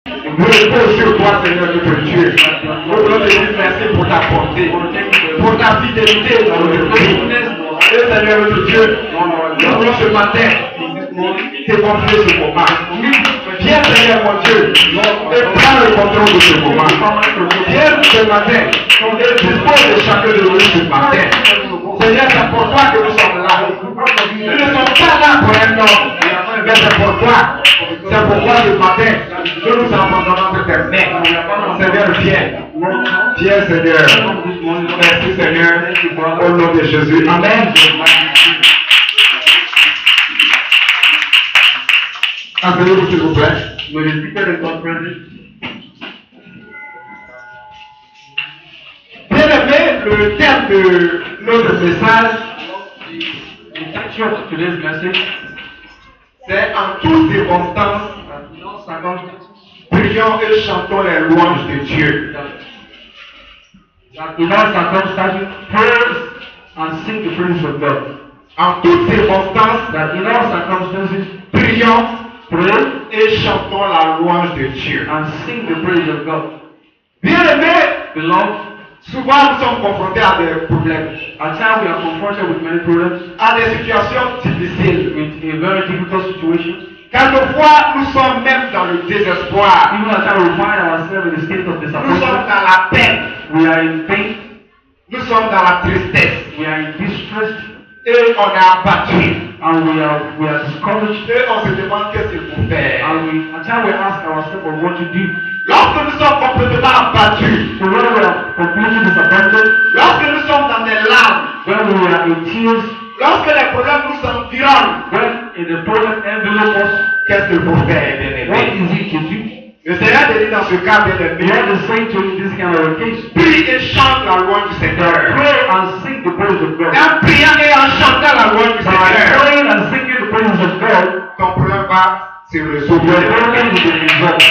Nous repose sur toi, Seigneur notre Dieu. Nous voulons te dire merci pour ta bonté, pour ta fidélité dans notre vie. Et Seigneur notre Dieu, nous voulons ce matin te confier ce moment. Viens, Seigneur mon Dieu, et prends le contrôle de ce moment. Viens ce matin et dispose de chacun de nous ce matin. Seigneur, c'est pour toi que nous sommes là. Nous ne sommes pas là pour un homme, mais c'est pour toi. C'est pourquoi ce matin, nous nous abandonnons de tes mains. Seigneur, viens. Viens, Seigneur. Merci, Seigneur. Au nom de Jésus. Amen. Asseyez-vous, s'il vous plaît. Will the speaker is not present? Bien-aimé, le thème de notre message, The title of today's message c'est en toutes circonstances, in all circumstances, prions et chantons les louanges de Dieu. that in all circumstances, praise and sing the praise of God. En toutes circonstances, That in all circumstances, prions pray et chantons la louange de Dieu. and sing the praise of God. Bien-aimé, Beloved, souvent nous sommes confrontés à des problèmes, at times we are confronted with many problems, à des situations difficiles. with a very difficult situation. Quelquefois, nous sommes même dans le désespoir. Even at times we find ourselves in a state of Nous sommes disappointment. dans la peine. We are in pain. Nous sommes dans la tristesse. We are in distress. Et on est abattu. And we are discouraged. Et on se demande qu'est-ce qu'il faut faire. And at times we ask ourselves of what to do. Lorsque nous sommes complètement abattus, So when we are completely disappointed, lorsque nous sommes dans des larmes, when we are in tears, lorsque les problèmes nous environnent, when the problem envelope us, qu'est-ce qu'il faut faire, what bien-aimé? is it to do? Le Seigneur te dit dans ce cas, The bien-aimé, Lord is saying to you in this kind of a case, prie et chante la louange du Seigneur. pray and sing the praise of God. En priant et en chantant la louange du By Seigneur, praying and singing the praises of God, ton problème va se your résoudre. problem will be resolved.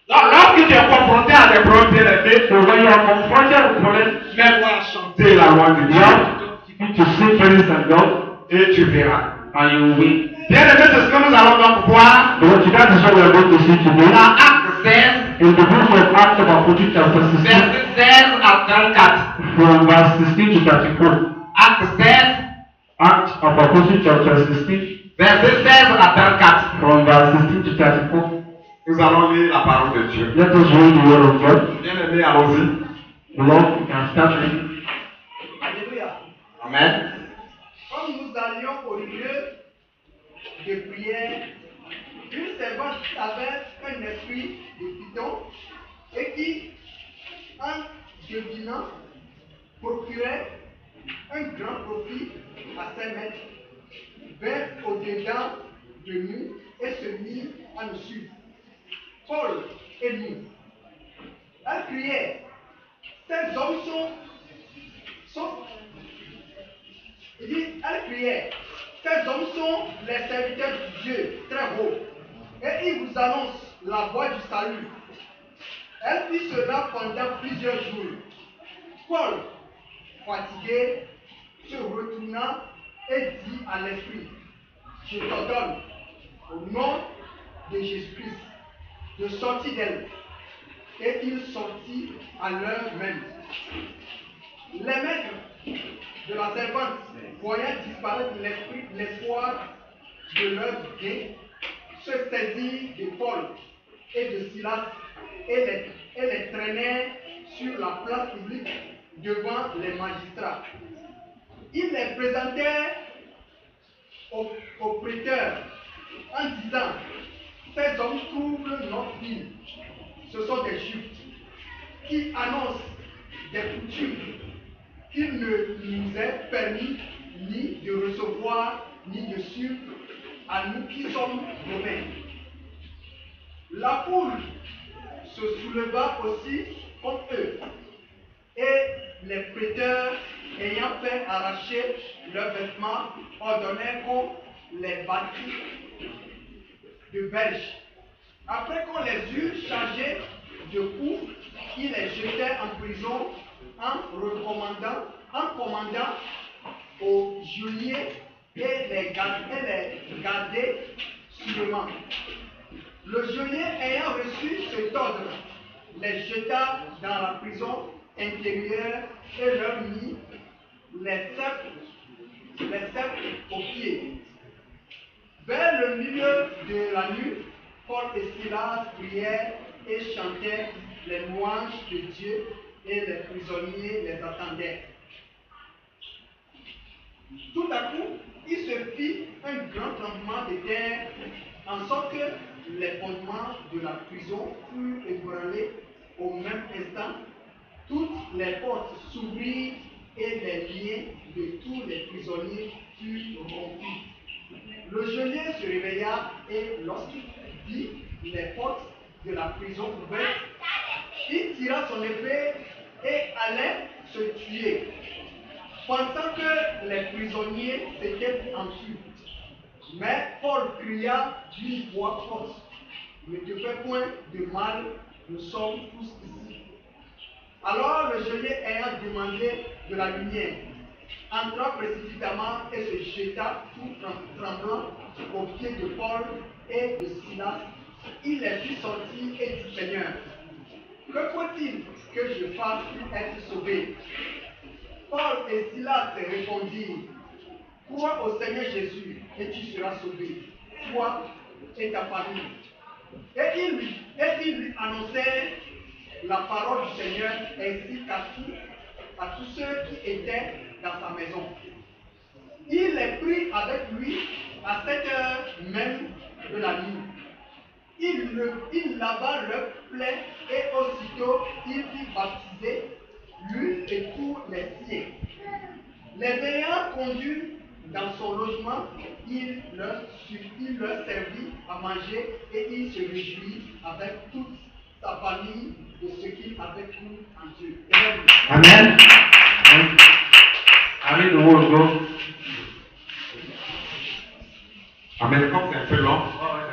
Lorsque tu es confronté à des problèmes, bien-aimé, So when you are confronted with problems, mets-toi à chanter la louange de you Dieu have to sing praises of God, et tu verras. and you will win. Bien-aimé, c'est ce que nous allons donc voir But that is what we are going to see today. dans Acte 16, In the book of Acts of Apostles chapter 16, verset 16 à 34. from verse 16 to 34. Acte 16, Acts of Apostles chapter 16, verset 16 à 34. from verse 16 to 34. Nous allons lire la parole de Dieu. Let us read the word of God. Bien-aimé, allons-y. Beloved, we can start reading. Alléluia. Amen. Comme nous allions au lieu de prière, une servante avait un esprit de python et qui, en devinant, procurait un grand profit à ses maîtres, vint au-dedans de nous et se mit à nous suivre. Paul et nous. Elle criait, ces hommes elle criait, ces hommes sont les serviteurs de Dieu très haut, et ils vous annoncent la voie du salut. Elle fit cela pendant plusieurs jours. Paul, fatigué, se retourna et dit à l'esprit, je t'ordonne, au nom de Jésus-Christ, de sortir d'elle. Et il sortit à l'heure même. Les maîtres de la servante, voyant disparaître l'espoir de leur gain, se saisirent de Paul et de Silas et les traînèrent sur la place publique devant les magistrats. Ils les présentèrent au prêteur en disant, ces hommes troublent notre vie. Ce sont des Juifs qui annoncent des coutumes qu'il ne nous est permis ni de recevoir ni de suivre à nous qui sommes romains. La foule se souleva aussi contre eux, et les prêteurs, ayant fait arracher leurs vêtements, ordonnèrent qu'on les bâtît de berges. Après qu'on les eut chargés de coups, ils les jetèrent en prison en commandant aux geôliers et les garder sûrement. Le geôlier ayant reçu cet ordre, les jeta dans la prison intérieure et leur mit les sceptres aux pieds. Vers le milieu de la nuit, Paul et Silas prièrent et chantaient les louanges de Dieu et les prisonniers les attendaient. Tout à coup, il se fit un grand tremblement de terre, en sorte que les fondements de la prison furent ébranlés au même instant. Toutes les portes s'ouvrirent et les liens de tous les prisonniers furent rompus. Le geôlier se réveilla et lorsqu'il vit les portes de la prison ouvertes, il tira son épée et allait se tuer, pensant que les prisonniers s'étaient enfuis. Mais Paul cria d'une voix forte: ne te fais point de mal, nous sommes tous ici. Alors le geôlier ayant demandé de la lumière, entra précipitamment et se jeta tout tremblant aux pieds de Paul et de Silas. Il les fit sortir et dit: Seigneur, que faut-il que je fasse pour être sauvé? Paul et Silas répondirent: crois au Seigneur Jésus et tu seras sauvé, toi et ta famille. Et ils lui annoncèrent la parole du Seigneur ainsi qu'à tous ceux qui étaient dans sa maison. Il les prit avec lui à cette heure même de la nuit. Il lava leur plaie et aussitôt il fit baptiser lui et tous les siens. Les ayant conduits dans son logement, il leur servit à manger et il se réjouit avec toute sa famille de ce qu'il avait cru en Dieu. Amen. I read the word of God. Amen. Comme c'est un peu long,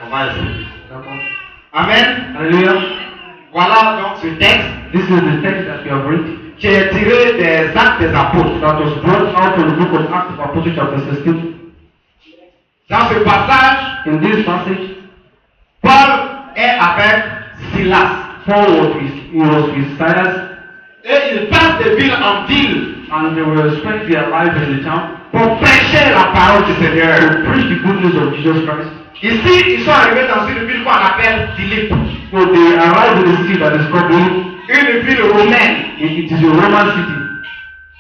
on va essayer. D'accord. Amen. Hallelujah. Voilà donc ce texte This is the text that we have read. qui est tiré des Actes des Apôtres. That was brought out of the book of Acts of Apostles chapter 16. Dans ce passage, In this passage, Paul est avec Silas Paul was with Silas, et ils passent de ville en ville and they were spending their life in the town pour prêcher la parole du Seigneur. to preach the good news of Jesus Christ. Ici, ils sont arrivés dans une ville qu'on appelle Philippe, So they arrived in the city that is called Philippi. une ville romaine. It is a Roman city.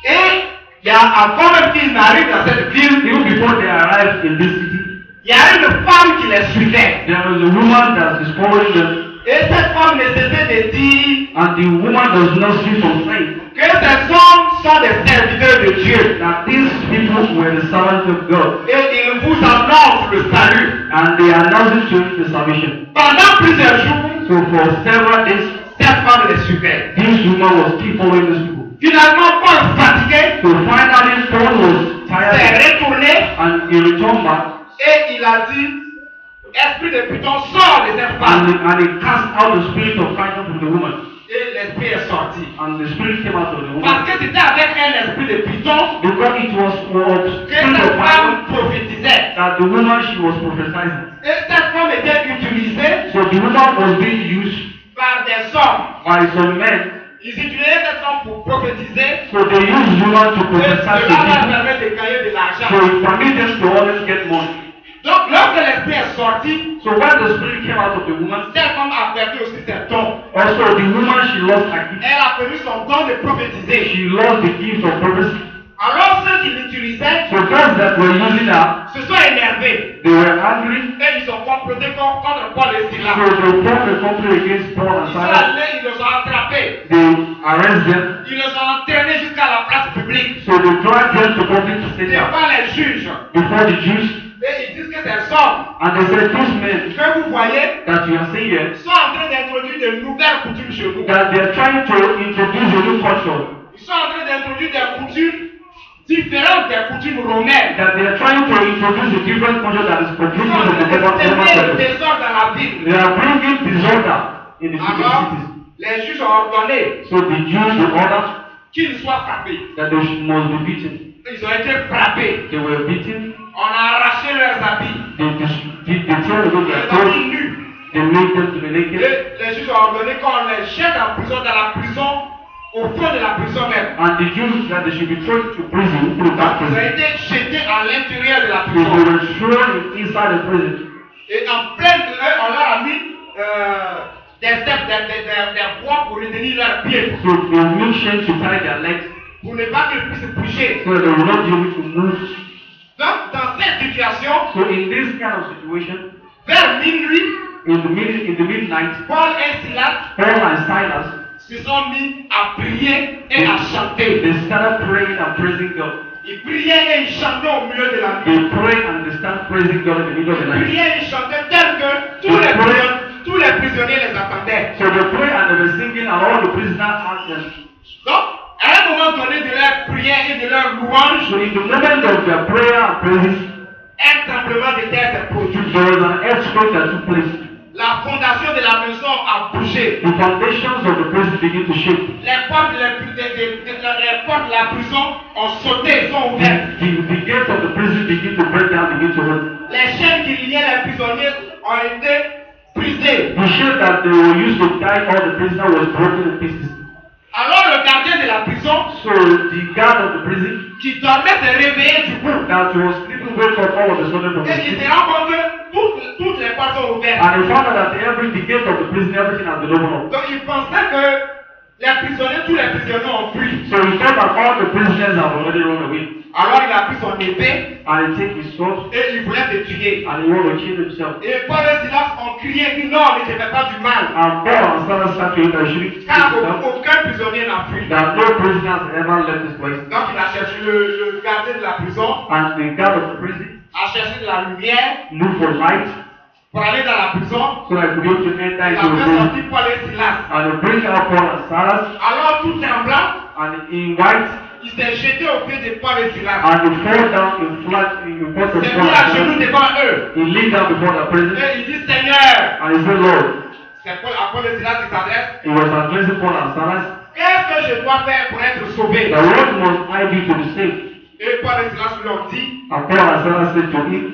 Et il y a avant même qu'ils n'arrivent dans cette ville, Even before they arrived in this city, il y a une femme qui les suivait. there was a woman that is following them, Et cette femme ne cessait de dire and the woman does not cease from saying que ces hommes sont des serviteurs de Dieu. that these people were the servants of God, Et ils vous annoncent le salut. and they announced to you the salvation. Pendant plusieurs jours, So for several days, cette femme les suivait. this woman was still following these people. Finalement, Paul, fatigué, So finally, Paul was s'est tired, retourné and he returned back, et il a dit: Esprit de Python, sort de cette femme. and he cast out the spirit of Python from the woman, Et l'esprit est sorti. and the spirit came out of the woman. Parce que c'était avec un esprit de Python Because it was for que spirit cette of femme Python prophétisait. that the woman she was prophesying. Et cette femme était utilisée So the woman was being used par des hommes. by some men. Ils utilisaient cette femme pour prophétiser. So they used woman to Et prophesy cela to leur people. permet de gagner de So l'argent. it permitted them to always get money. Donc, lorsque l'esprit est sorti, So when the spirit came out of the woman, cette femme a perdu aussi ses dons. also the woman she lost her gift. Elle a perdu son don de prophétiser. She lost the gift of prophecy. Alors, ceux qui l'utilisaient So those that were using her, se sont énervés. they were angry. Et ils ont comploté contre Paul et So Silas. they formed a company against Paul and Ils sont Silas. allés, ils les ont attrapés. They arrested them. Ils les ont entraînés jusqu'à la place publique. So they dragged them to public station Devant les juges. before the Jews. Et ils disent que ces hommes And they said, those men que vous voyez that you are seeing here, sont en train d'introduire de nouvelles coutumes chez nous. that they are trying to introduce a new culture, Ils sont en train d'introduire des coutumes différentes des coutumes romaines. that they are trying to introduce a different culture that is Ils completely sont en from the train Roman de semer le culture. désordre dans la ville. They are bringing disorder in the Alors, cities. les juges ont ordonné So the Jews were ordered qu'ils soient frappés. that they must be beaten. Ils ont été frappés. They were beaten. On a arraché leurs habits. They tear away Les their habits clothes. nus. They make them to be naked. Les juges ont ordonné qu'on les jette en prison, dans la prison, au fond de la prison même. And the Jews that they should be thrown to prison, through that Ils ont prison. été jetés à l'intérieur de la They prison. were thrown inside the prison. Et en plein de eux, on leur a mis des bois pour retenir leurs pieds. So they make chains to tie their legs, Pour ne pas qu'ils puissent bouger. so that they will not be able to move. Donc, dans cette situation, So in this kind of situation, vers minuit, in the midnight, Paul et Silas Paul and Silas, se sont mis à prier et à chanter. they started praying and praising God. Ils priaient et ils chantaient au milieu de la nuit. They pray and they start praising God in the middle of the Ils night. priaient et ils chantaient tel que tous les prisonniers les attendaient. So they pray and they were singing and all the prisoners answered. Donc, à un moment donné de leur prière et de leur louange, So in the moment of their prayer and praises, un tremblement de terre s'est produit. there was an earthquake that took place. La fondation de la maison a bougé. The foundations of the prison began to shake. Les portes de la prison ont sauté, sont ouvertes. The gates of the prison begin to break down, begin to run. Les chaînes qui liaient les prisonniers ont été brisées. The chain that they were used to tie all the prisoners was broken in pieces. Alors le gardien de la prison, So the guard of the prison qui dormait, s'est réveillé du coup. that was sleeping wake up all of a sudden from Et his il sleep. se rend compte que toutes les portes sont ouvertes. And he found out that the gate of the prison, everything has been opened up. Donc il pensait que les prisonniers, tous les prisonniers ont fui. So he thought that all the prisoners have already run away. Alors il a pris son épée And he take his sword et il voulait se tuer. and he wanted to kill himself. Et Paul et Silas ont crié, dit non, ne te fais pas du mal. And Paul and Silas started to shooting Car himself. aucun prisonnier n'a fui. That no prisoners ever left this place. Donc il a cherché le gardien de la prison, And the guard of the prison a cherché de la lumière looked for light pour aller dans la prison. so that he could be able to enter Il a into the fait prison. sortir Paul et Silas. And he bring out Paul and Silas Alors tout tremblant, and in white il s'est jeté au pied de Paul et Silas. and he fell down in flat in front of Il s'est Paul mis à and genoux Silas. devant eux. He laid down before the prison Et il dit Seigneur, and he said, Lord, c'est à Paul et Silas qui s'adresse. he was addressing Paul and Silas. Qu'est-ce que je dois faire pour être sauvé? That what must I do to be saved? Et Paul et Silas lui ont dit, And Paul and Silas said to him,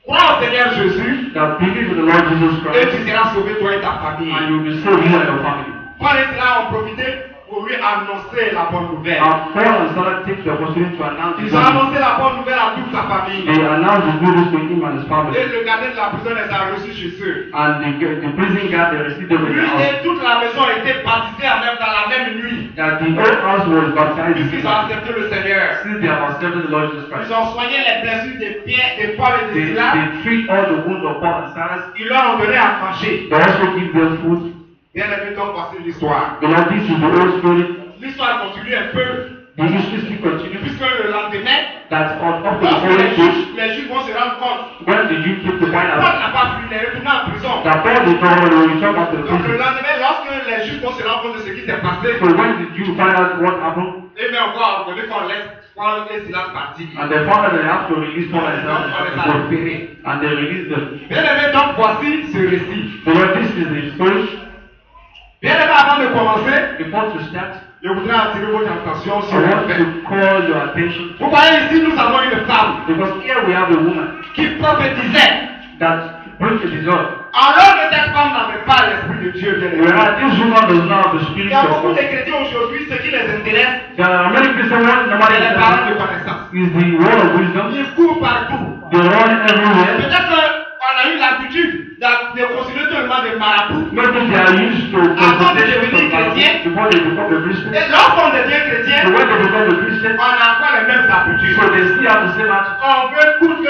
crois au Seigneur Jésus that believe in the Lord Jesus et Christ tu seras sauvé toi et ta famille. and you will be saved, you and your family. Paul et Silas ont profité pour lui annoncer la bonne nouvelle. And Paul and Silas take the opportunity to announce the Ils ont gospel. annoncé la bonne nouvelle à toute sa famille. They announced the good news to him and his Et family. le gardien de la prison les a reçus chez eux. And the prison guard, they received them in Lui the house. et toute la maison étaient baptisés dans la même nuit. That the whole house was baptized in Puisqu'ils ont accepté le Seigneur. since they have accepted the Lord Jesus Ils Christ. ont soigné les blessures des pieds de Paul et de They Silas. treat all the wounds of Paul and Silas. Ils leur ont donné à manger. They also give them food. Bien aimé, donc voici l'histoire. Beloved, this is the old story. L'histoire continue un peu. The history still continues. Puisque le lendemain, That on up to the lorsque following day, les juges vont se rendre compte, when did you keep the Paul wine out? n'a pas fui, il est retourné en prison. That Paul did not want to return back to the Donc le prison. lendemain, lorsque les juges vont se rendre compte de ce qui s'est passé, So when did you find out what happened? et bien on va ordonner qu'on laisse Paul et Silas partir. And they found out that they have to release Paul and Donc on les a Silas. libérés. And they released them. Bien aimé, donc voici ce récit. Beloved, this is the story. Bien aimé, avant de commencer, Before to start, je voudrais attirer votre attention I sur le want fait. to call your attention Vous voyez ici, nous avons une femme because here we have a woman qui prophétisait. that brings the result. Alors que cette femme n'avait pas l'Esprit de Dieu, bien aimé. Whereas this woman does not have the Il spirit y a of beaucoup de God. chrétiens aujourd'hui, ce qui les intéresse, There are many Christians who c'est normally les paroles de connaissance. is the word of wisdom. Ils courent partout. They run everywhere. Peut-être qu'on a eu l'habitude de considérer tout le monde des marabouts. Maybe they are used to Avant de consultations devenir chrétien, before they become a Christian. Et lorsqu'on devient chrétien, So when they become a Christian, on a encore les mêmes habitudes. so they still have the same attitude. On veut coûte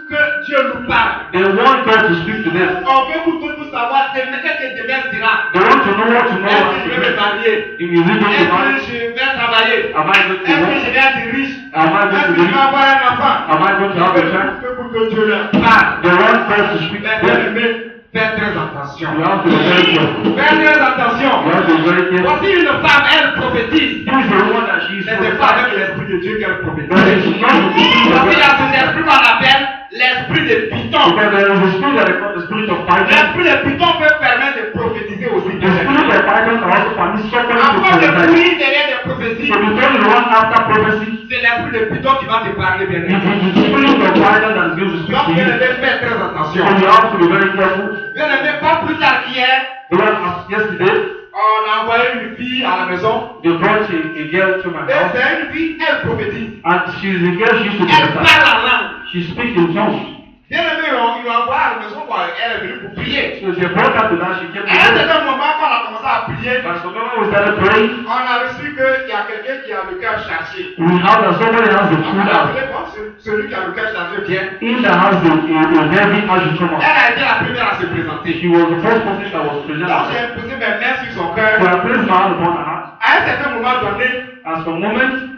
que Dieu nous parle. They want God to speak to them. On veut coûte pour savoir qu'est-ce que demain sera. They want to know what tomorrow Est-ce que je vais me marier? Is it going to Est-ce marry? que je vais travailler? Am I going to Est-ce que work? je vais être riche? Am I Est-ce going to que je vais live? avoir un enfant? Am I going to have a child? Pour que Dieu leur parle. They want God to speak Mais to bien them. aimé, faites très attention. You have to be very careful. Faites très attention. You have to be very careful. Voici une femme, elle prophétise. This is the one that she is Mais c'est pas avec prophesying. l'esprit de Dieu qu'elle prophétise. But it's not the spirit of Parce qu'il y a God. cet esprit qu'on appelle l'esprit de Python. Because there is a spirit that is called the spirit of Python. L'esprit de Python peut permettre de prophétiser aussi. The spirit of Python can also permit somebody to Avant de prophesy. courir derrière des prophéties, So before you run after prophecy, c'est l'esprit l'esprit de Python qui va te parler, bien It aimé. is the spirit of Python that gives the Donc, speech bien to you. aimé, fais très So attention. you have to be very careful. Bien aimé, pas plus tard qu'hier, As yesterday, on a envoyé une fille à la maison. they brought a girl to my Et house, c'est une fille, elle prophétise. and she's a girl, she used to Elle prophesy. parle en langue. She speaks in tongues. Bien aimé, ils l'ont envoyé à la maison, quoi. Elle est venue pour prier. So they brought her to that, she came À un to certain moment, quand on a commencé à prier, But so when we started praying, on a reçu qu'il y a quelqu'un qui a le cœur chargé. we have that somebody has the On food a out. appelé bon, celui qui a le cœur chargé vient. In the house, a heavy as you come Elle out. a été la première à se présenter. She was the first person that was present. Donc j'ai posé mes mains sur son So cœur. I placed my hand upon her heart. À un certain moment donné, As for a moment,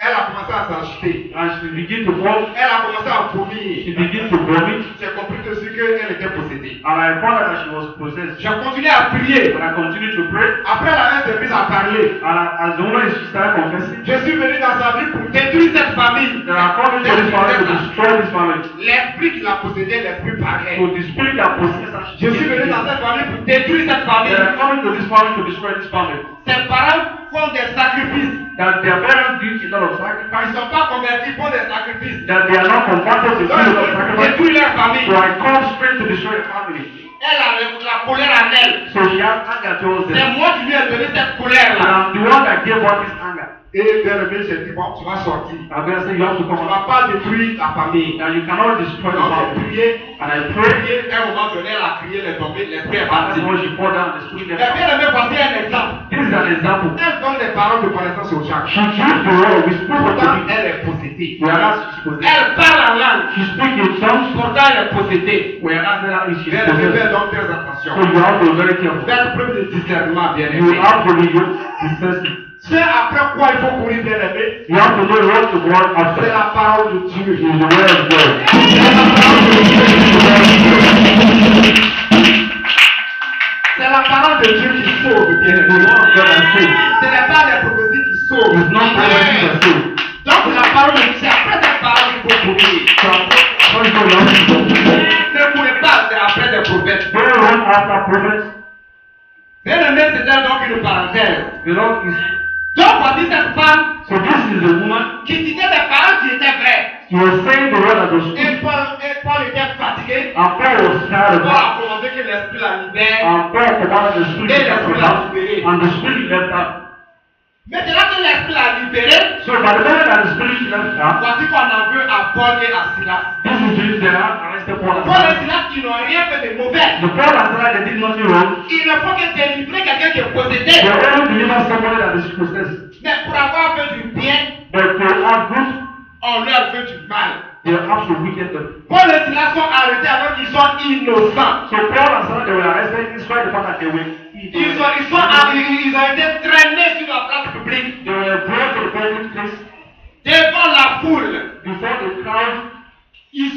elle a commencé à s'agiter. and she began to fall, Elle a commencé à she vomir. began to vomit, J'ai compris de ce qu'elle était possédée. and I found out that she was possessed. J'ai continué à prier. And I continued to pray, Après, elle s'est mise à parler. and as the woman she started confessing, Je suis venu dans sa vie pour détruire cette famille. that I come into this family to destroy this family. L'esprit qui l'a possédée, l'esprit pareil. So the spirit that possessed her, Je suis venu dans cette famille pour détruire cette famille. that I come into this family to destroy this family. Ses parents font des sacrifices. That their parents did a lot of Quand ils sacrifice, ne sont pas convertis, ils font des sacrifices. that they are not converted to do a lot of Donc, sacrifice. détruire leur famille. So I come straight to destroy the family. Elle a la colère en elle. So she has anger towards C'est them. moi qui lui ai donné cette And colère-là. I'm the one that gave her this anger. Et bien aimé, j'ai dit, bon, tu vas sortir. I'm going to say you have to Tu come ne out. vas pas détruire ta famille. Now you cannot destroy the Donc, j'ai family. prié. And I prayed. Prié, à un moment donné, elle a crié, elle est tombée, l'esprit est And parti. when she poured down the spirit, Mais bien aimé, voici un exemple. this is an example. Elle donne des paroles de connaissance aux gens. She used the word we spoke of Pourtant, the elle est possédée. whereas she's possessed. Elle parle en langue. She speaks in tongues, Pourtant, elle est possédée. whereas now she's Bien aimé, possessed. fais donc très So attention. you have to be very careful. Faites preuve de discernement, bien You aimé. have to be discerning. C'est après quoi il faut courir, bien aimé. You have to know what to go C'est after. la parole de Dieu. Is the word of God. C'est la parole de Dieu qui sauve, bien The aimé. word of God has saved. Ce n'est pas les prophéties qui sauvent. It's not prophecy that saves. Donc la parole de Dieu, c'est après cette parole qu'il faut courir. So what is the word of God? Ne courez pas après des prophètes. Don't run after prophets. Bien aimé, c'était donc une parenthèse. The Lord is. Donc voici cette femme So this is the woman. qui disait des paroles qui étaient vraies. She was saying the word that was true. Et Paul était fatigué. And Paul was tired of Paul that. a commandé que l'esprit la libère. And Paul commanded the spirit to come out. And the spirit left her. Maintenant que l'esprit l'a libéré, So by the time that the spirit left her, voici qu'on en veut à Paul et à Silas. this is the they have arrested Paul and Paul et Silas. Silas qui n'ont rien fait de mauvais. The Paul and Silas they did nothing wrong. Il ne faut que délivrer quelqu'un qui est They possédé. only deliver somebody that is possessed. Mais pour avoir fait du bien, But to have good, on leur veut du mal. they have to wicked them. Paul et Silas sont arrêtés alors qu'ils sont innocents. So Paul and Silas they were arrested despite the fact that they were Ils ont été traînés sur la place publique they were brought to the public place devant la foule. before the crowd,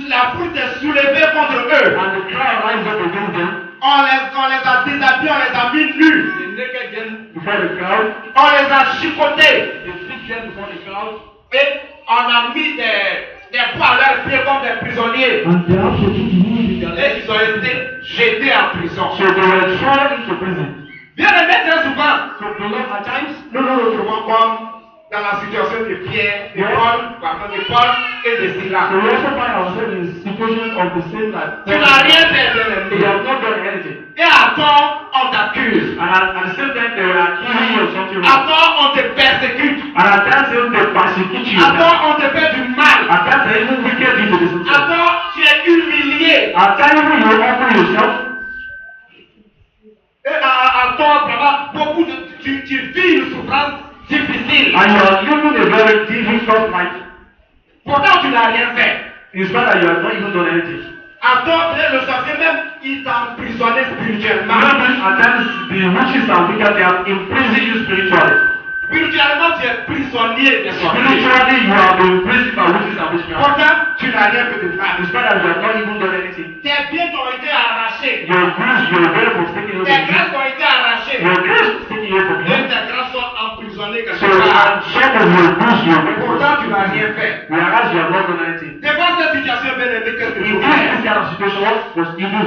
La foule s'est soulevée contre eux. and the crowd rise up against them. On les a déshabillés, on les a mis nus. They naked them before the crowd. On les a chicotés. They beat them before the crowd. Et on a mis des poids à leurs pieds comme des prisonniers. And they have to put wood in their Et legs. ils ont été jetés en prison. So they were thrown into prison. Bien aimé, très souvent, So the Lord at times, nous nous retrouvons comme dans la situation de Pierre, de Paul et de Silas. so we also find ourselves in situations of the same like Tu n'as rien fait, bien they aimé. have not done anything. Et à tort, on t'accuse. And at the same time, they were accusing you of something À wrong. tort, on te persécute. And at times, even they persecute you. À tort, on te fait du mal. At times, they even wicked you to the À system. tort, tu es humilié. At times, even you offer yourself. Et à tort, vraiment, tu vis une souffrance difficile. And you are living a very difficult life. Pourtant, tu n'as rien fait. In spite that you have not even done anything. À tort, le sorcier même, il t'a emprisonné spirituellement. Maybe at times, the witches and wicked, they have imprisoned you spiritually. Spirituellement, tu es prisonnier des sorciers. Spiritually, you have been imprisoned by witches and witchcraft. Pourtant, tu n'as rien fait de In mal. spite that you have not even done anything. Tes biens t'ont été arrachés. Your grace, your very was taken away Tes from grâces t'ont été arrachées. you. Your grace is taken away from Et you. tes grâces sont emprisonnées So, quelque part. some of your goods, your very Pourtant, tu n'as rien fait. whereas you have not done anything. Devant cette situation, bien aimé, qu'est-ce que tu In fais? this kind of situation, what was evil?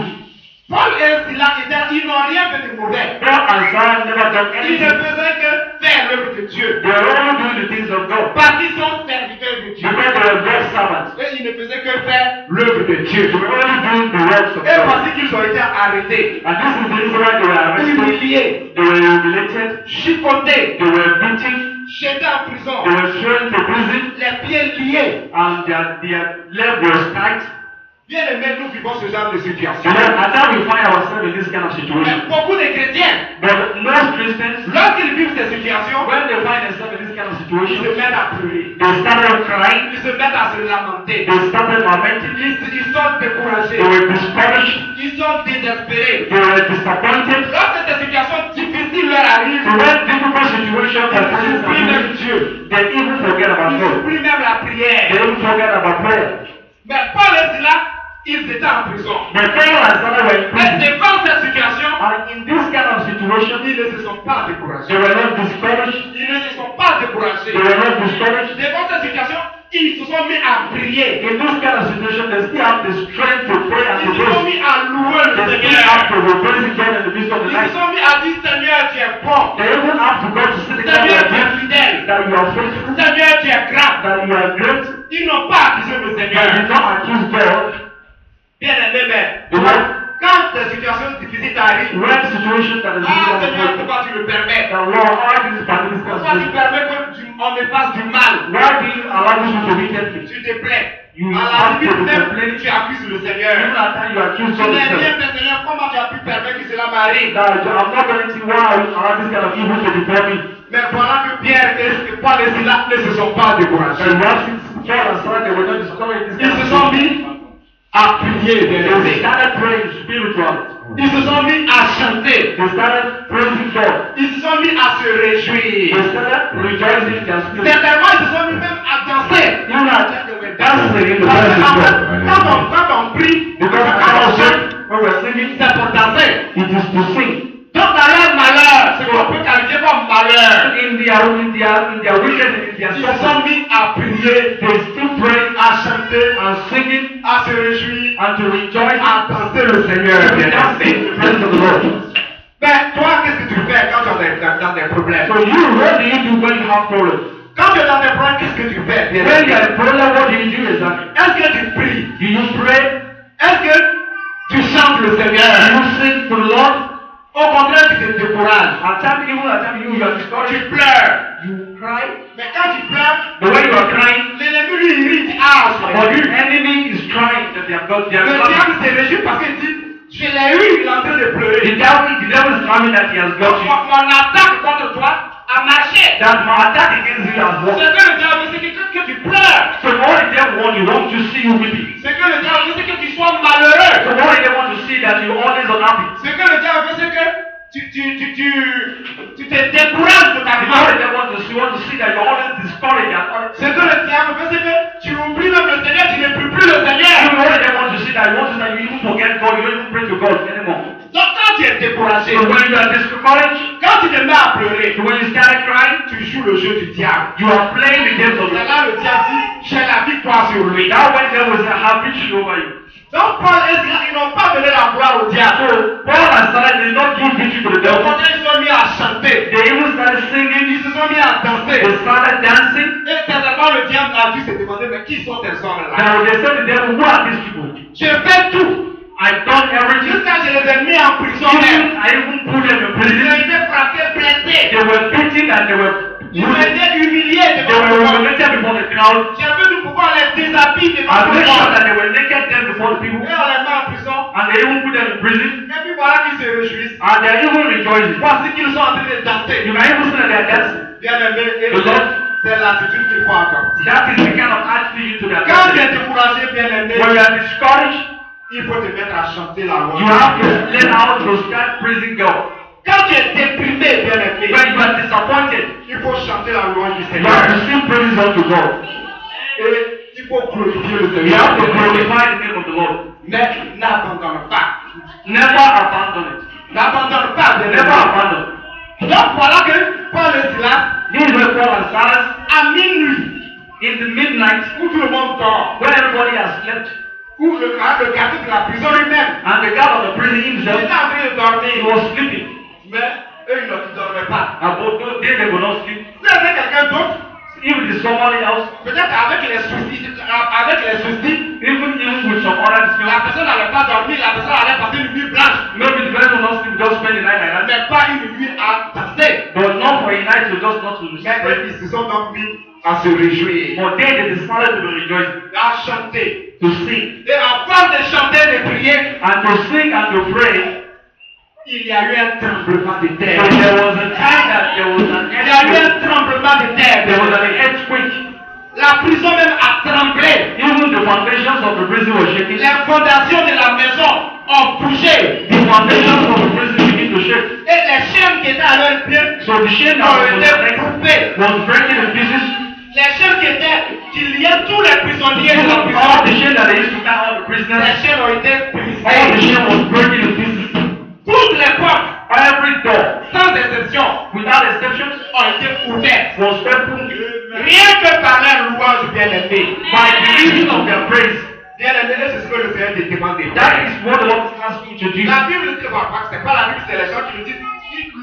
Paul et Silas, ils n'ont rien fait de mauvais. Paul and Silas never done Ils ne anything. faisaient que faire l'œuvre de Dieu. They were only doing the things of God. Parce qu'ils sont serviteurs de Dieu. Because they were God's servants. Et ils ne faisaient que faire l'œuvre de Dieu. They were only doing the works of Et God. parce qu'ils ont été arrêtés, And this is the reason why they were arrested. humiliés, They were humiliated. chicotés, They were beaten. jetés en prison, They were thrown to prison. les pieds liés. And their legs were tight. Bien aimés, nous vivons ce genre de situation. You know, at times we find ourselves in this kind of Mais situation. beaucoup de chrétiens, But most Christians, lorsqu'ils vivent ces situations, when they find themselves in this kind of ils situation, se mettent à pleurer. they started crying. Ils se mettent à se lamenter. They started lamenting. Ils sont découragés. They were discouraged. Ils sont désespérés. They were disappointed. Lorsque ces situations difficiles leur So arrivent, when difficult situations are ils oublient même facing, Dieu. they even forget about Ils God. oublient même la They prière. even forget about prayer. Mais Paul et Silas, ils étaient en prison. But Paul and Silas were in Et prison. devant cette situation, And in this kind of situation, ils ne se sont pas they découragés. were not discouraged. Ils ne se sont pas découragés. They were not discouraged. Devant cette situation, ils se sont mis à prier. In this kind of situation, they still have the strength to pray and to Ils se sont praise. mis à louer le They still have Seigneur. to praise God in the midst of the Ils se night. sont mis à dire Seigneur, tu es bon. They even have to go to see the God Seigneur, tu es that fidèle. you are faithful, Seigneur, tu es grand. that you are great, Ils n'ont pas accusé le that you Seigneur. not accuse God. Bien aimé, mais You know, quand des situations difficiles t'arrivent, when situations that is ah Seigneur, difficult, pourquoi tu le permets? the Lord, why this particular Pourquoi tu situation? permets qu'on me fasse du mal? Why do you allow this to be me? S'il te plaît. You À la have to limite même, complain. tu accuses le Even Seigneur. at times you accuse Tu God n'es rien yourself. fait, Seigneur. Comment tu as pu permettre que cela m'arrive? That I'm not going to see why I allow this kind of evil to befall me. Mais voilà que Pierre et Paul et Silas ne se sont pas découragés. And once it's Paul and Silas, they were not discouraged this Ils kind se of sont thing. mis à prier, bien They aimé. started praying spiritually. Ils se sont mis à chanter. They started praising God. Ils se sont mis à se réjouir. They started rejoicing in their spirit. Certainement, ils se sont mis même à danser. Even at dancing in the Parce presence qu'en of fait, God. quand on prie, Because quand on chante, when we're singing, c'est pour danser. it is to sing. Donc dans leur malheur, c'est qu'on peut qualifier comme malheur. In their wickedness, in their Ils se sont suffering, mis à prier, they still pray à chanter, and singing à se réjouir, and to rejoice à danser le Seigneur. and to dance in the presence of the Lord. Mais toi, qu'est-ce que tu fais quand tu es dans des problèmes? So you, what do you do when you have problems? Quand tu es dans des problèmes, qu'est-ce que tu fais? When you are in problem, what do you do exactly? Est-ce que tu pries? Do you pray? Est-ce que tu chantes le Do Seigneur? you sing to the Lord? Au contraire, tu te décourages. At times, even at times, you are discouraged. Tu pleures. You cry. Mais quand tu pleures, The way you are crying, l'ennemi lui il dit ah, je but l'ai the eu. enemy is trying that they have got their Le blood. diable se réjouit parce qu'il dit je l'ai eu, il est en train de The pleurer. devil is coming that he has got Donc, you. mon attaque contre toi a marché. That my attack against you has Ce worked. que le diable veut, c'est que tu pleures. So what if they want you want to see you weeping? Ce que le diable veut, c'est que tu sois malheureux. So what if they want to see that you're always unhappy? Ce que le diable veut, c'est que tu te décourages de ta You know what vie. they want to see that you're always discouraged and Ce que le diable veut, c'est que tu oublies même le Seigneur, tu ne pries plus le you Seigneur. know what they want to see that you want to see that you even forget God, you don't even pray to God anymore. Donc quand tu es découragé, So when you are discouraged, quand tu te mets à pleurer, so when you start crying, tu joues le jeu du diable. you are playing the games of C'est God. là le diable dit, j'ai la victoire sur lui. Now when there was a habit over you. Donc Paul et Silas, ils n'ont pas donné la gloire au diable. So Paul and Silas did not give victory to the Au devil. contraire, ils se sont mis à chanter. They even started singing, Ils se sont mis à danser. they started dancing. Et certainement le diable a dû se demander, mais qui sont ces hommes-là? Now they said to the devil, who are these people? J'ai fait tout. I've done everything. Jusqu'à ce que je les ai mis en prison même. I even put them in Ils ont prison. été frappés, blessés. They were beaten and they were Ils ont wounded. été humiliés They devant were le monde. humiliated before the crowd. J'ai vu nous pourquoi on les déshabille devant I le made sure monde. that they were naked then before the people. Et on les met en prison. And they even put them in prison. Et puis voilà qu'ils se réjouissent. And they're even rejoicing. Voici qu'ils sont en train de danser. You can even see that they're dancing. Bien aimé, et The Lord, c'est l'attitude qu'il faut avoir. that is the kind of attitude to that Quand tu es person. découragé, bien aimé, When you are discouraged, il faut te mettre à chanter la loi. you have to learn how to start praising God. Quand tu es déprimé, bien aimé, When you are disappointed, il faut chanter la louange du you Seigneur. have to sing praises unto God. Et il faut glorifier le You have to Seigneur. glorify the name of the Lord. Mais n'abandonne pas. Never abandon it. N'abandonne pas, bien Never aimé. abandon. Donc voilà que Paul et Silas, These were Paul and Silas à minuit, in the midnight où tout le monde dort, when everybody has slept où le gardien de la prison lui-même and the guard of the prison était himself en train de he dormir. was sleeping. Mais eux ils ne dormaient pas. About those days they will not sleep. Si avec quelqu'un d'autre, If it is somebody else, peut-être avec les soucis, even with some other la skills, personne n'allait pas dormir, la personne allait passer une nuit blanche, maybe the person will not sleep, just spend the night like that. mais pas une nuit à passer. But not for a night to just not to Mais sleep. ils se sont donc mis à se réjouir, But then they decided to be rejoicing, à chanter. to sing. Et avant de chanter, de prier, And to sing and to pray. il y a eu un tremblement de So terre. there was a time that there was an Il y a eu earthquake. un tremblement de terre. There was an earthquake. La prison même a tremblé. Even the foundations of the prison were shaking. Les fondations de la maison ont bougé. The foundations of the prison began to shake. Et les chaînes qui étaient à leurs pieds So the chain that ont was été coupées. breaking in pieces. Les chaînes qui liaient tous les prisonniers de la All prison, the chain that they used to tie all the prisoners. les chaînes ont été All the brisées. chain was breaking in pieces. Toutes les portes, Every door, sans exception, without exception, ont été ouvertes. was opened Rien que par leur louange bien-aimée. by the reason of their praise. Bien-aimé, c'est ce que le Seigneur te demande de That faire. is what the Lord is asking you to do. La Bible dit, c'est pas la Bible, c'est les gens qui nous disent,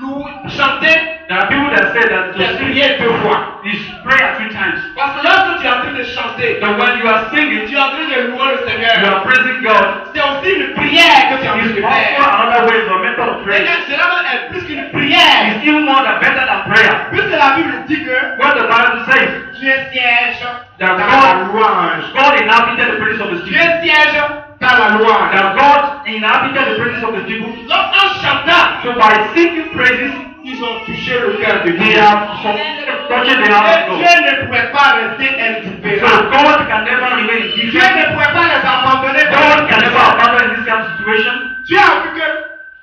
louer, chanter, There are people that say that to c'est sing prier 2 fois. is pray at 3 times. Parce que lorsque tu es en train de chanter, So when you are singing, tu es en train de louer le you Seigneur. are praising God. C'est aussi une prière que tu es en train It's de also faire. another way, it's a method of prayer. Cela est plus qu'une prière. It's even more than better than prayer. Puisque la Bible dit que What the Bible says, Dieu siège that dans la God, louange. God inhabited the presence of His Dieu people. siège dans la louange. That God inhabited the presence of His people. Donc en chantant, So by singing praises, ils ont touché le cœur de they Dieu. have touched the heart Et of Dieu God. ne pouvait pas rester So indifférent. God can never remain Dieu indifferent. ne pouvait pas les abandonner. God can never abandon in this kind of situation. Dieu a vu que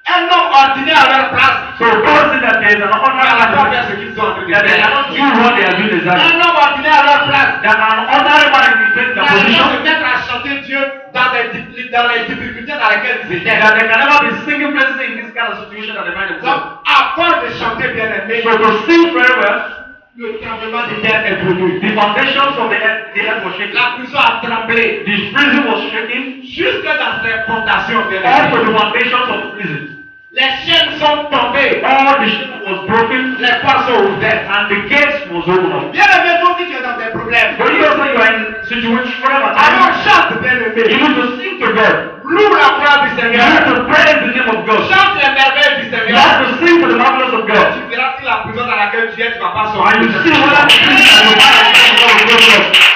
un homme ordinaire à leur place, So God said that there is an ils n'allait pas ordinary faire ce qu'ils sont en train de that they faire. cannot do what they are doing exactly. Un homme ordinaire à leur place, That an ordinary man in this ils n'allaient position, pas se mettre à chanter Dieu dans les difficultés dans lesquelles ils étaient. that they can never be singing praises in this kind of situation that they find Donc, themselves. à force de chanter bien aimé, So to sing very well, le tremblement de terre est venu. the foundations of the earth were shaking. La prison a tremblé The prison was shaking. jusque dans ses fondations bien Also aimé. the foundations of the prison. Les chaînes sont tombées, All the shit was broken les portes sont ouvertes. and the gates was opened up. Bien aimé, toi aussi tu es dans des problèmes. But you also you are in a situation whatever Alors time, chante bien you aimé. need to sing to God. Loue la gloire du You Seigneur. need to praise the name of God. Chante les merveilles du You Seigneur. have to sing to the marvelous of God. Tu verras si la prison dans laquelle tu es, tu ne vas pas And sortir. you see whether the prison that you are in.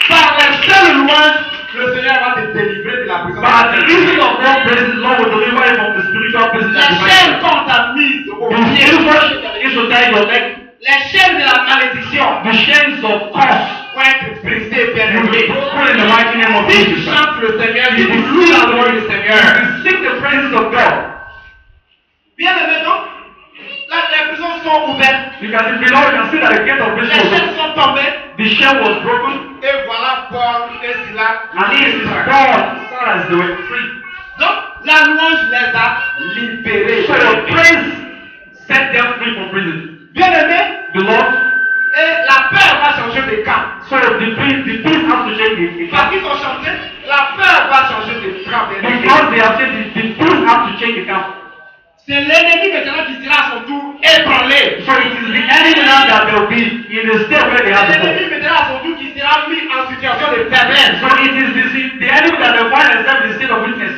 Par les seules louanges, le Seigneur va te délivrer de la prison. But at the reason of God praises, the Lord will deliver you from the spiritual prison that you Les find chaînes yourself. qu'on t'a mises au The pied. silver is to tie your neck. Les chaînes de la malédiction The chains of curse vont être brisées, bien will be aimé. broken in the mighty name of Si tu Jesus. chantes le Seigneur, si If tu you loues la gloire du Seigneur. sing the praises of God, Bien aimé, donc, là, les prisons sont ouvertes. you can see below, you can see that the gate of Les prison was chaînes open. sont tombées. The chain was broken, Et voilà Paul et Silas. and it is God, Sarah, they were free. Donc, la louange les a libérés. So the praise set them free from prison. Bien aimé, The Lord, et la peur va changer de camp. so the peace has to change the Parce camp. qu'ils ont chanté, la peur va changer de camp. Bien aimé. Because they have changed, the peace has to change the camp. C'est l'ennemi maintenant qui sera à son tour ébranlé. So it is the enemy now that they will be in the state where they have before. L'ennemi maintenant à son tour qui sera mis en situation de faiblesse. So it is the enemy that will find themselves in the state of weakness.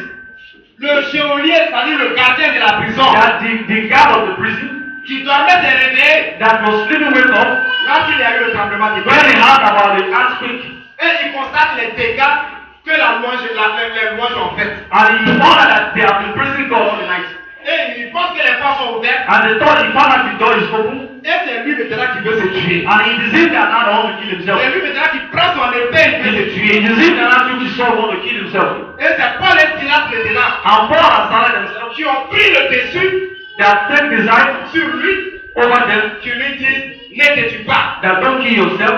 Le geôlier, c'est-à-dire le gardien de la prison, That the guard of the prison qui dormait se réveiller that was sleeping wake up lorsqu'il y a eu le tremblement de when he terre. heard about the earthquake, Et il constate les dégâts que les louanges ont fait. and he found out that they have been praising God all the night. Et il pense que les portes sont ouvertes. And they thought he found out the door is open, Et c'est lui maintenant qui veut se tuer. and he deceived that now they want to kill himself. C'est lui maintenant qui prend son épée et veut se He tuer. deceived that now took his sword want to kill himself. Et c'est Paul et Silas maintenant And Paul and Silas themselves, qui ont pris le dessus they have taken desire sur lui, over them qui lui disent ne te tue pas. that don't kill yourself.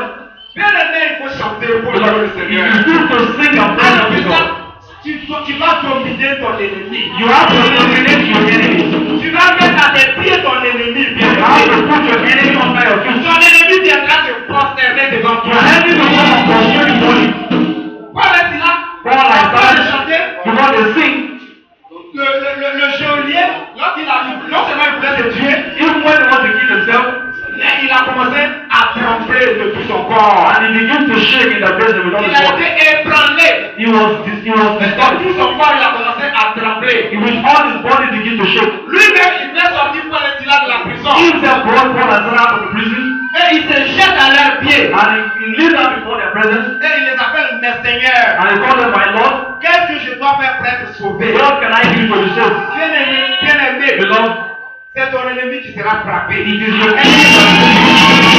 Bien aimé, il faut chanter pour louer le But Seigneur. you need to sing and praise Alors unto God. maintenant, tu vas dominer ton ennemi. You have to dominate your enemy. Tu vas mettre à tes pieds ton ennemi. You Bien have aimé. to put your enemy under your feet. Ton ennemi viendra se prosterner devant toi. Your enemy will come and pursue you before you. Paul est là. Paul and Avant de Silas, chanter, before they sing, le geôlier tuer, lorsqu'il a vu, non seulement il voulait se tuer, even when he wanted to kill himself, mais il a commencé à trembler de tout son corps. and he began to shake in the presence with all Il his a body. été ébranlé. He was Dans disturbed. tout son corps, il a commencé à trembler. With all his body began to shake. Lui-même, il venait sortir pour aller tirer de la prison. He himself brought Paul and Silas out of the prison, Et il se jette à leurs pieds. and he kneeled down before their presence, Et il les appelle mes seigneurs. and he called them, my Lord, Qu'est-ce que je dois faire pour être sauvé? what can I do for you, sir? Bien-aimé, Beloved, c'est ton ennemi qui sera frappé. it is your enemy.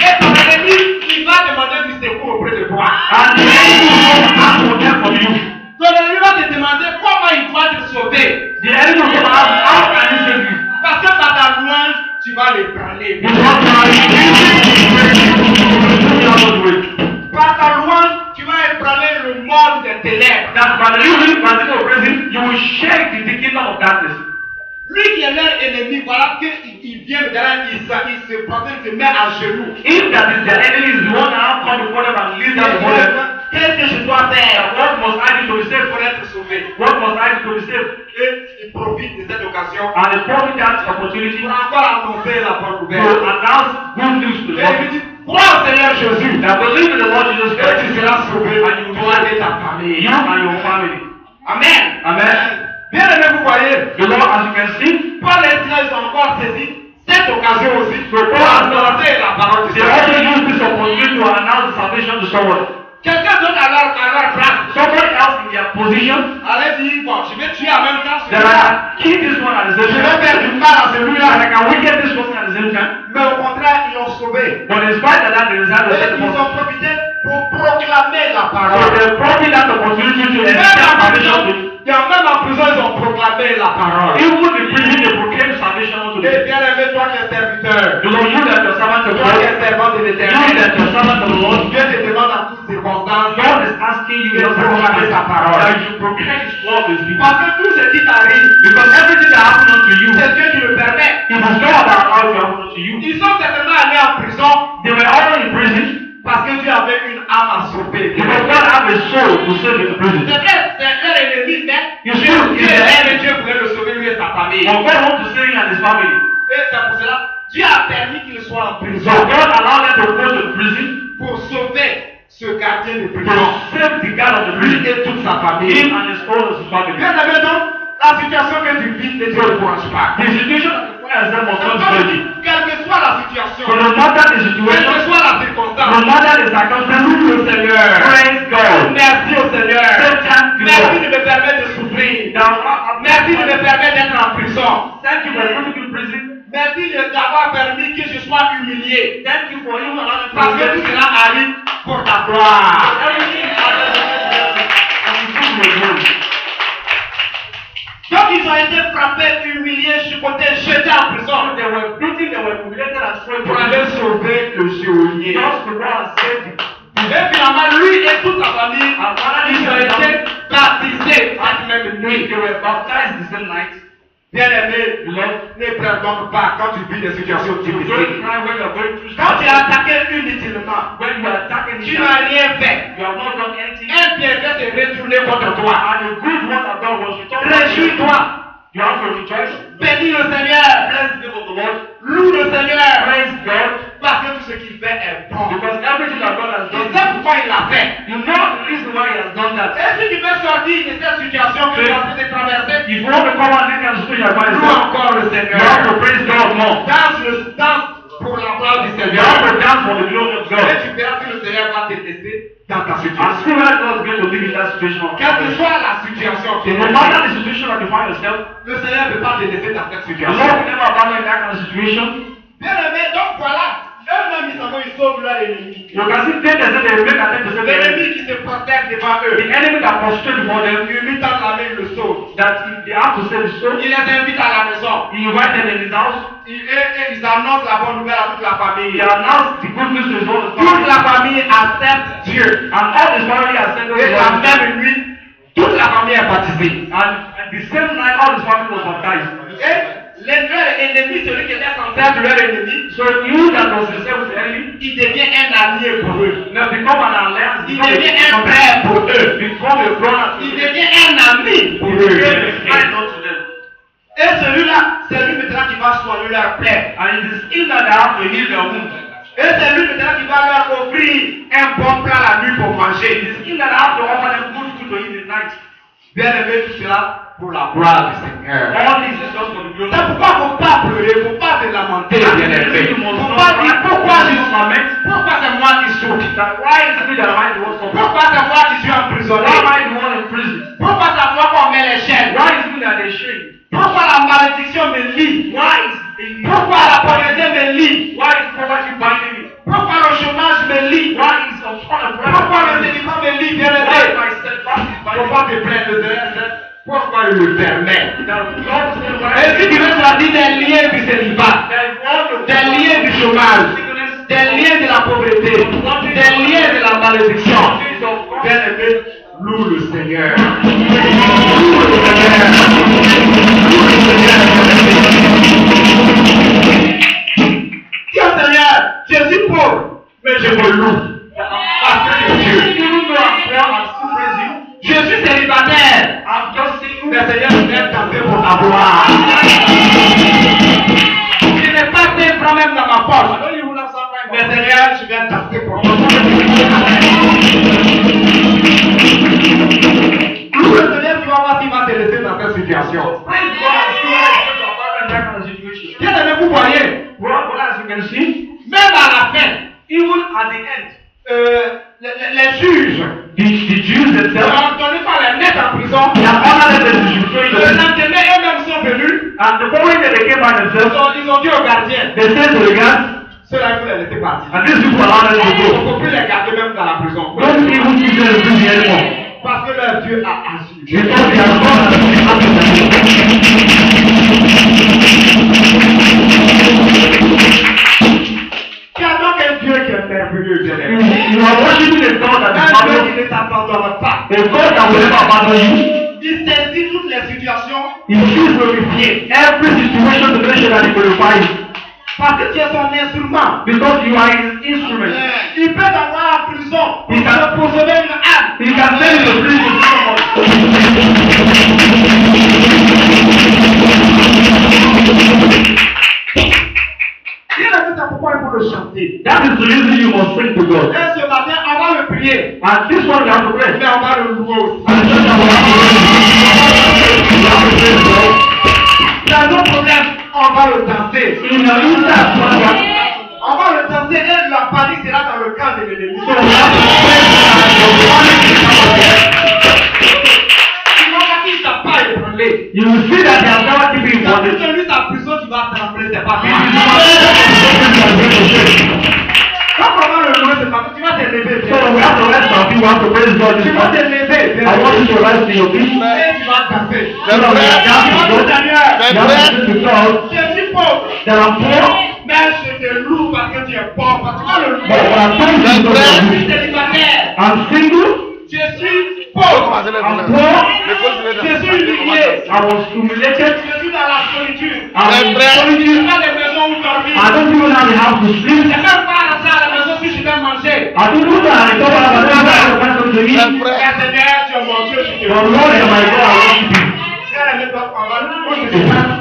Et ton ennemi, il va demander du secours auprès de toi. And the enemy will ask for help from you. Ton ennemi va te demander comment il doit te sauver. The enemy will come ask, how can he save you? Parce que par ta louange, tu vas les prendre. Par ta louange, tu vas ébranler le monde des ténèbres. That by the reason of prison, you will shake the kingdom of darkness. Lui qui est leur ennemi, voilà qu'il vient derrière, il se protège, il se met à genoux. If that is the enemy, is the one that have come before them and lead them before them. Qu'est-ce que je dois faire? What must I do to be saved? Pour être sauvé. What must I do to be saved? Et il profite de cette occasion And the prophet that opportunity pour encore annoncer la bonne to nouvelle. announce good news to the Et il world. dit, crois au Seigneur Jésus. That believe in the Lord Jesus Et tu Christ seras sauvé. and you will Toi be et ta famille. you and your family. Amen. Amen. Bien aimé, vous voyez, The Lord, as you can see, Paul et Silas ont encore saisi cette occasion aussi pour annoncer la parole de they Dieu. also use this opportunity to announce salvation to someone. Quelqu'un d'autre à leur place. Somebody else in their position. Allez dire, bon, je vais tuer en même temps That celui-là. I kill this one at the Je same vais faire time. du mal à And celui-là. I can wicked this person at the same time. Mais au contraire, ils l'ont sauvé. But in spite of that, they decided to Et set the ils person. ont profité pour proclamer la So parole. they probably that opportunity to Même extend en salvation prison, to même en prison, ils ont proclamé la parole. even the prison, they proclaim salvation unto Et them. bien aimé, toi qui es serviteur, You know, you that your servant of toi qui God, es servant de you l'Éternel, that your servant of the Lord, Dieu te demande en toutes circonstances God is asking you de your proclamer sa parole. that you proclaim His word with people. Parce que tout ce qui t'arrive, Because everything that happens unto you, c'est Dieu qui le permet. it is God that allows it to happen unto you. Ils sont certainement allés en prison They were all in prison parce que Dieu avait une âme à sauver. because God had a soul to save in the prison. C'est vrai, c'est leur ennemi, mais You Dieu should is the aime et enemy. Dieu voulait le sauver lui et sa famille. But God wants to save him and his family. Et c'est pour cela, Dieu a permis qu'il soit en So prison God allowed them to go to the prison pour sauver ce gardien de to prison. save the guard of the Lui prison, et toute sa famille. him and his whole family. Bien aimé donc, la situation que tu vis ne te décourage pas. The situation that you find yourself must not discourage you. Quelle que soit la situation, So no matter the quelle que situation, soit la no circonstance, matter the circumstances, loue le Seigneur. praise God. Merci au Seigneur. Say thank you, Merci Lord. de me permettre de souffrir. Merci de me permettre d'être en prison. Thank you for putting me in prison. Merci d'avoir permis que je sois humilié. Thank you for even allowing me Parce que tout cela arrive pour ta gloire. everything and you took my glory. Donc ils ont été frappés, humiliés, chicotés, jetés en prison They were beaten, they were humiliated and thrown pour to aller prison. sauver le geôlier. Just to go and save him. Et finalement, lui et toute sa famille, And finally, ils ont été baptisés cette même nuit. they were baptized the same night. Bien-aimé, Beloved, ne pleure donc pas quand tu vis des situations don't difficiles. cry when you are going through Quand tu es stuff. attaqué inutilement, When you are attacking tu each n'as other, rien fait. you have not done anything. Un bienfait s'est retourné contre toi. And the good one of God was returned back to you. Réjouis-toi. You have to rejoice. Bénis le Seigneur. Bless the name of the Lord. Loue le Seigneur. Praise God. Parce que tout ce qu'il fait est bon. Because everything that God has Tu done, sais pourquoi il l'a fait. you know the reason why He has done that. Et si tu veux sortir de cette situation que tu es en train de traverser, If you want to come and make a situation by loue yourself, encore le you have Seigneur. to praise God more. Danse pour la gloire du You Seigneur. have to dance for the glory of Et God. tu verras que le Seigneur va te laisser dans ta And situation. see where God is going to live in that situation. Quelle que soit la situation qui est No matter the situation that you find yourself, le Seigneur ne peut pas te laisser dans cette the situation. Lord will never abandon you in that kind of situation. Bien aimé, donc voilà, eux-mêmes ils s'en vont, ils sauvent leur ennemi. You can see they say they make attempt to save the enemy. L'ennemi qui se protège devant The eux, enemy that prostrate before them, il lui tend la main, il le sauve. that if they have to save the soul, Il les invite à la maison. he invite them in his house. Et ils annoncent la bonne nouvelle à toute la famille. He announced the good news to his whole Toute family. la famille accepte Dieu. And all his family accepted Et the la Lord. même nuit, toute la famille est baptisée. And the same night, all his family was baptized. Et leur ennemi, celui qui était censé être leur ennemi, So you that was sincere with the enemy, il devient un allié pour eux. now become an alliance, Il devient un frère pour eux. become a brother, Il devient un ami pour he eux. became a soigner leurs plaies. And it is in that they have to heal their wounds. Et c'est lui maintenant qui va leur offrir un bon plat la nuit pour manger. It is in that they have to offer them good food to eat at night. Bien aimé, tout cela pour la gloire du Seigneur. All this is just for the glory C'est of pourquoi il ne faut pas pleurer, il ne faut pas te lamenter, bien aimé. Il ne faut pas dire pourquoi c'est moi qui souffre. Why is it that I was so Pourquoi c'est moi qui suis emprisonné. Why am I the one in prison? Pourquoi c'est moi qu'on met les chaînes. Why is it that they shame? Pourquoi la malédiction me lie. Why is Pourquoi la pauvreté me lie. Why is poverty binding me? Pourquoi le chômage me lie. Why is unemployment? Pourquoi le délicat me lie, bien Why is aimé. my steadfast is Il ne faut binding pas me? te plaindre. Pourquoi il le permet. The Lord said, why Et si tu veux choisir des liens du célibat, there is one des liens du chômage, des liens de la pauvreté, des liens de la malédiction, bien aimé, loue le Seigneur. Loue le Seigneur. Loue le Seigneur. Dis au Seigneur, je suis pauvre, mais je me loue. Parce que c'est Dieu. Even though I'm poor, I'm still praising. Je suis célibataire. I'm just single. Mais Seigneur, je viens tenter pour avoir. Je n'ai pas de problème dans ma I poche. know you will have some time. Mais Seigneur, je viens tenter pour avoir. Loue le Seigneur, tu vas voir s'il va te laisser dans cette situation. Praise God and see how it's going to abandon that kind of situation. Bien aimé, vous voyez, Well, as you can see, même à la fin, even at the end, les juges the Jews ne themselves, sont entendus par les mettre en prison. they have honored them as the Le lendemain, eux-mêmes sont venus. and the following day they came by themselves, Ils ont dit au gardien, they said to the guards, ceux-là, il faut les laisser partir. and these people allowed them to On go. ne peut plus les garder même dans la prison. Don't even keep them in prison anymore. Parce que leur Dieu a agi. Because they are God and they have to. Il y a donc un Dieu qui est merveilleux, bien aimé. You are worshiping a God that is Un Dieu marvelous, qui ne t'abandonne pas. a God that will never abandon you. Il saisit toutes les situations He will glorify every situation to make sure that He glorifies you. parce que tu es son instrument. Because you are His instrument. Il peut t'avoir en prison pour Il can- pour sauver une âme. He can send you to prison to Bien aimé, c'est pourquoi il faut le chanter. That is the reason you must sing to God. Et ce matin, on va le prier, And this one you have to pray. mais on va le louer aussi. And this one you have to pray. You have to praise God. Dans nos problèmes, on va le danser. In your inside, On va le danser et la panique sera dans le camp de l'ennemi. so you have to praise God and your body will come again. Il va pas qu'il t'a pas ébranlé. You will see that they are never keeping Quand tu bondage. te lis ta prison, tu vas trembler, c'est pas It is grave. not going to shake. Quand on va le louer ce matin, tu vas te lever. So we have to rest our feet, we have to praise God Tu this vas te morning. lever. I want you to rest in your feet. Et tu vas danser. So that we are dancing to God. Seigneur, You have to sing to God. je suis pauvre, That I'm poor, mais je te loue parce que tu es pauvre. Parce que tu vas le but louer. I'm thankful because Je of suis you. célibataire. I'm single, Je suis pauvre. I'm poor, Je suis humilié. I was humiliated, Je suis dans la solitude. I'm in Je solitude, n'ai pas de maison où dormir. I don't even have the house to Je sleep. n'ai même pas à la maison si je vais manger. I don't know that I don't have a person to eat. Mais Seigneur, tu es mon Dieu, je te But loue. Lord, you're my God, I worship you. On va nous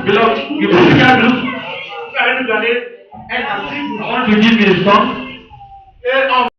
Beloved, you put the candles, donner un article. I want you to give me a song. Et on